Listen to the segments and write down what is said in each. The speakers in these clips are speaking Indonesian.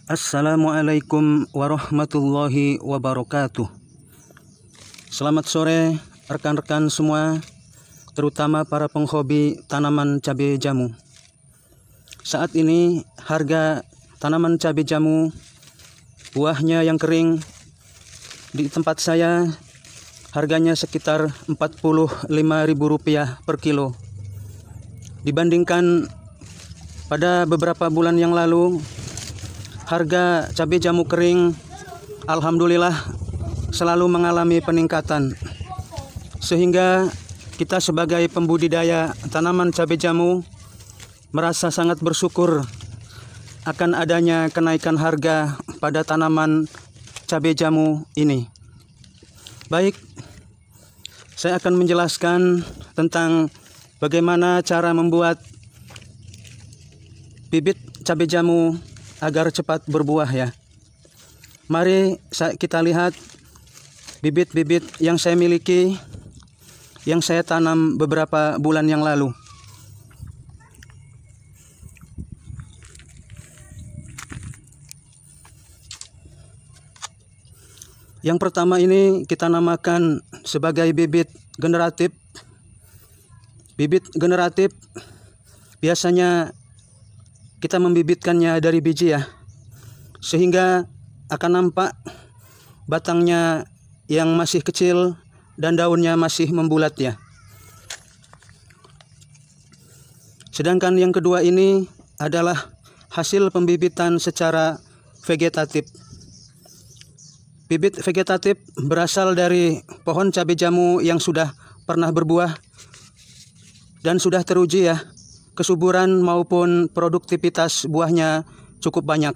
Assalamualaikum warahmatullahi wabarakatuh. Selamat sore rekan-rekan semua, terutama para penghobi tanaman cabai jamu. Saat ini harga tanaman cabai jamu, buahnya yang kering di tempat saya harganya sekitar Rp45.000 per kilo. Dibandingkan pada beberapa bulan yang lalu, harga cabai jamu kering alhamdulillah selalu mengalami peningkatan, sehingga kita sebagai pembudidaya tanaman cabai jamu merasa sangat bersyukur akan adanya kenaikan harga pada tanaman cabai jamu ini. Baik, saya akan menjelaskan tentang bagaimana cara membuat bibit cabai jamu agar cepat berbuah ya. Mari kita lihat bibit-bibit yang saya miliki, yang saya tanam beberapa bulan yang lalu. Yang pertama ini kita namakan sebagai bibit generatif. Bibit generatif biasanya kita membibitkannya dari biji ya, sehingga akan nampak batangnya yang masih kecil dan daunnya masih membulat ya. Sedangkan yang kedua ini adalah hasil pembibitan secara vegetatif. Bibit vegetatif berasal dari pohon cabai jamu yang sudah pernah berbuah dan sudah teruji ya, kesuburan maupun produktivitas buahnya cukup banyak.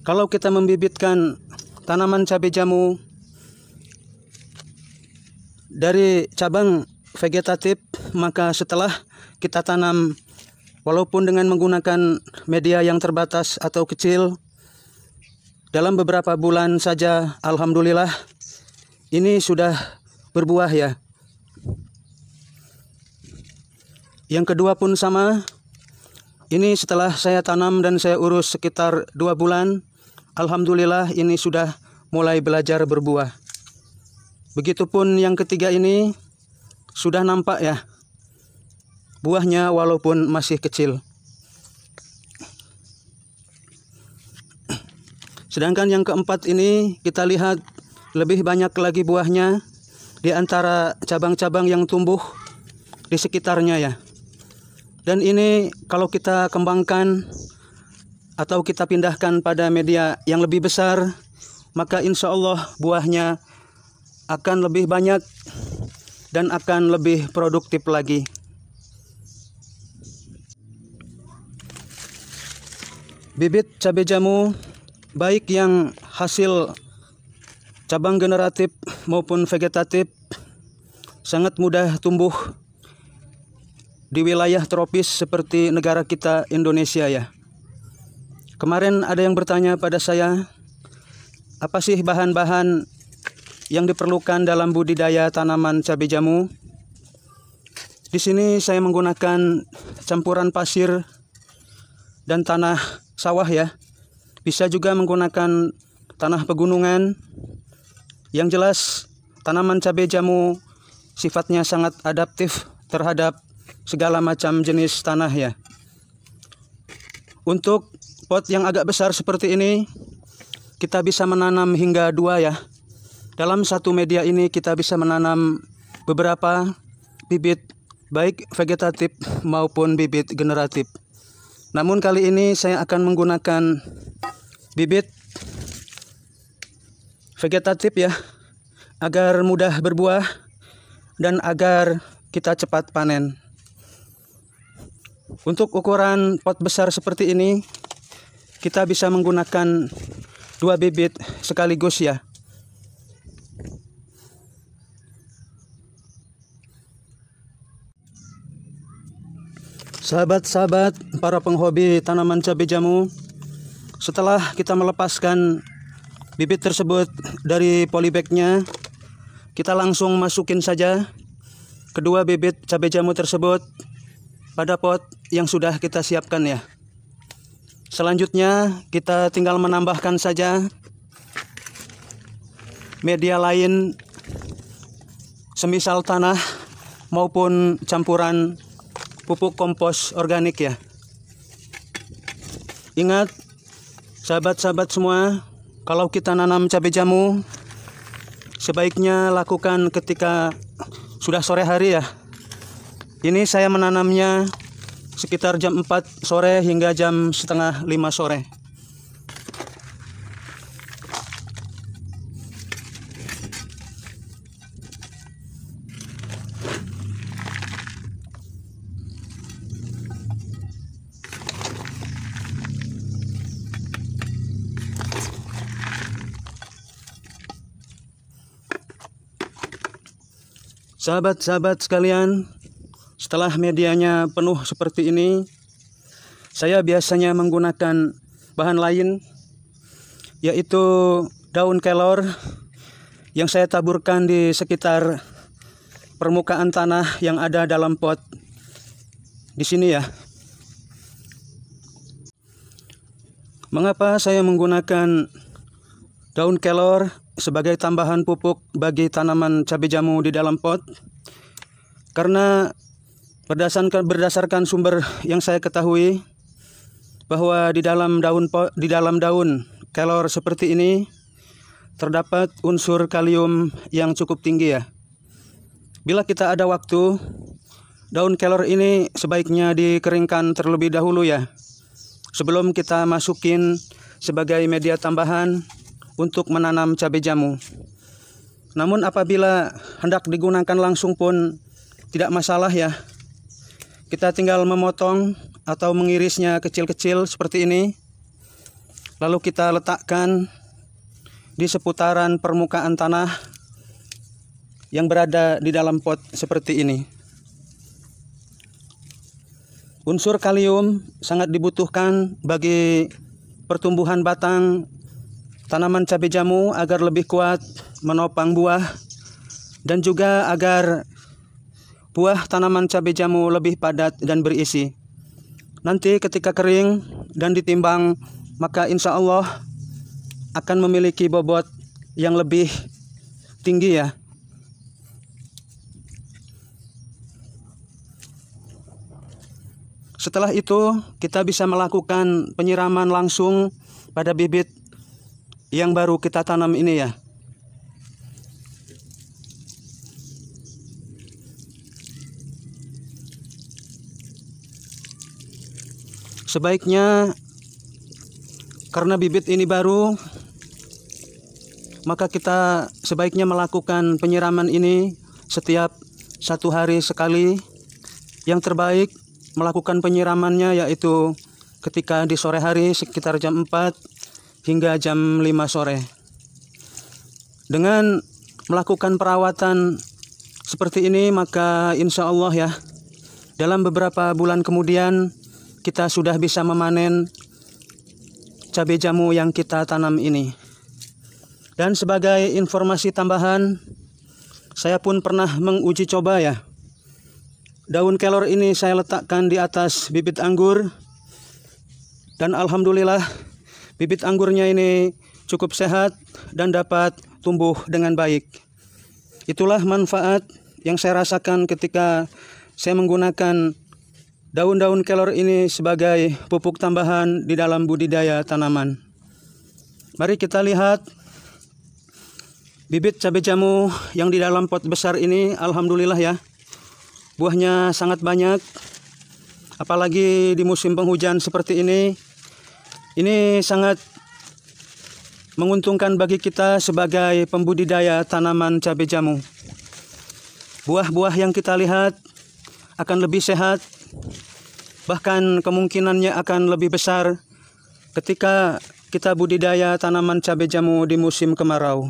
Kalau kita membibitkan tanaman cabai jamu dari cabang vegetatif, maka setelah kita tanam, walaupun dengan menggunakan media yang terbatas atau kecil, dalam beberapa bulan saja alhamdulillah ini sudah berbuah ya. Yang kedua pun sama. Ini setelah saya tanam dan saya urus sekitar 2 bulan, alhamdulillah ini sudah mulai belajar berbuah. Begitupun yang ketiga ini sudah nampak ya buahnya walaupun masih kecil. Sedangkan yang keempat ini kita lihat lebih banyak lagi buahnya di antara cabang-cabang yang tumbuh di sekitarnya ya. Dan ini kalau kita kembangkan atau kita pindahkan pada media yang lebih besar, maka insya Allah buahnya akan lebih banyak dan akan lebih produktif lagi. Bibit cabai jamu baik yang hasil cabang generatif maupun vegetatif sangat mudah tumbuh di wilayah tropis seperti negara kita Indonesia ya. Kemarin ada yang bertanya pada saya, apa sih bahan-bahan yang diperlukan dalam budidaya tanaman cabai jamu? Di sini saya menggunakan campuran pasir dan tanah sawah ya. Bisa juga menggunakan tanah pegunungan. Yang jelas tanaman cabai jamu sifatnya sangat adaptif terhadap segala macam jenis tanah ya. Untuk pot yang agak besar seperti ini, kita bisa menanam hingga 2 ya. Dalam satu media ini kita bisa menanam beberapa bibit, baik vegetatif maupun bibit generatif. Namun kali ini saya akan menggunakan bibit vegetatif ya, agar mudah berbuah dan agar kita cepat panen. Untuk ukuran pot besar seperti ini, kita bisa menggunakan 2 bibit sekaligus ya. Sahabat-sahabat para penghobi tanaman cabai jamu, setelah kita melepaskan bibit tersebut dari polybagnya, kita langsung masukin saja kedua bibit cabai jamu tersebut pada pot yang sudah kita siapkan ya. Selanjutnya kita tinggal menambahkan saja media lain semisal tanah maupun campuran pupuk kompos organik ya. Ingat sahabat-sahabat semua, kalau kita nanam cabai jamu sebaiknya lakukan ketika sudah sore hari ya. Ini saya menanamnya sekitar jam 4 sore hingga jam setengah 5 sore. Sahabat-sahabat sekalian, setelah medianya penuh seperti ini, saya biasanya menggunakan bahan lain, yaitu daun kelor yang saya taburkan di sekitar permukaan tanah yang ada dalam pot di sini ya. Mengapa saya menggunakan daun kelor sebagai tambahan pupuk bagi tanaman cabai jamu di dalam pot? Karena berdasarkan sumber yang saya ketahui bahwa di dalam daun kelor seperti ini terdapat unsur kalium yang cukup tinggi ya. Bila kita ada waktu, daun kelor ini sebaiknya dikeringkan terlebih dahulu ya, sebelum kita masukin sebagai media tambahan untuk menanam cabai jamu. Namun apabila hendak digunakan langsung pun tidak masalah ya. Kita tinggal memotong atau mengirisnya kecil-kecil seperti ini. Lalu kita letakkan di seputaran permukaan tanah yang berada di dalam pot seperti ini. Unsur kalium sangat dibutuhkan bagi pertumbuhan batang tanaman cabai jamu agar lebih kuat menopang buah, dan juga agar buah tanaman cabai jamu lebih padat dan berisi. Nanti ketika kering dan ditimbang, maka insya Allah akan memiliki bobot yang lebih tinggi ya. Setelah itu kita bisa melakukan penyiraman langsung pada bibit yang baru kita tanam ini ya. Sebaiknya karena bibit ini baru, maka kita sebaiknya melakukan penyiraman ini setiap 1 hari sekali. Yang terbaik melakukan penyiramannya yaitu ketika di sore hari sekitar jam 4 hingga jam 5 sore. Dengan melakukan perawatan seperti ini, maka insya Allah ya, dalam beberapa bulan kemudian kita sudah bisa memanen cabai jamu yang kita tanam ini. Dan sebagai informasi tambahan, saya pun pernah menguji coba ya. Daun kelor ini saya letakkan di atas bibit anggur, dan alhamdulillah bibit anggurnya ini cukup sehat dan dapat tumbuh dengan baik. Itulah manfaat yang saya rasakan ketika saya menggunakan daun-daun kelor ini sebagai pupuk tambahan di dalam budidaya tanaman. Mari kita lihat bibit cabai jamu yang di dalam pot besar ini, alhamdulillah ya, buahnya sangat banyak. Apalagi di musim penghujan seperti ini sangat menguntungkan bagi kita sebagai pembudidaya tanaman cabai jamu. Buah-buah yang kita lihat akan lebih sehat, bahkan kemungkinannya akan lebih besar ketika kita budidaya tanaman cabai jamu di musim kemarau.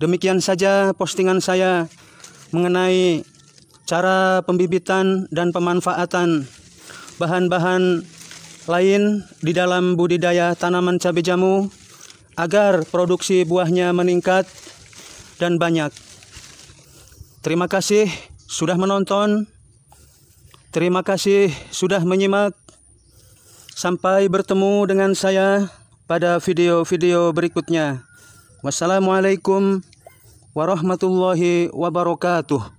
Demikian saja postingan saya mengenai cara pembibitan dan pemanfaatan bahan-bahan lain di dalam budidaya tanaman cabai jamu agar produksi buahnya meningkat dan banyak. Terima kasih sudah menonton. Terima kasih sudah menyimak. Sampai bertemu dengan saya pada video-video berikutnya. Wassalamualaikum warahmatullahi wabarakatuh.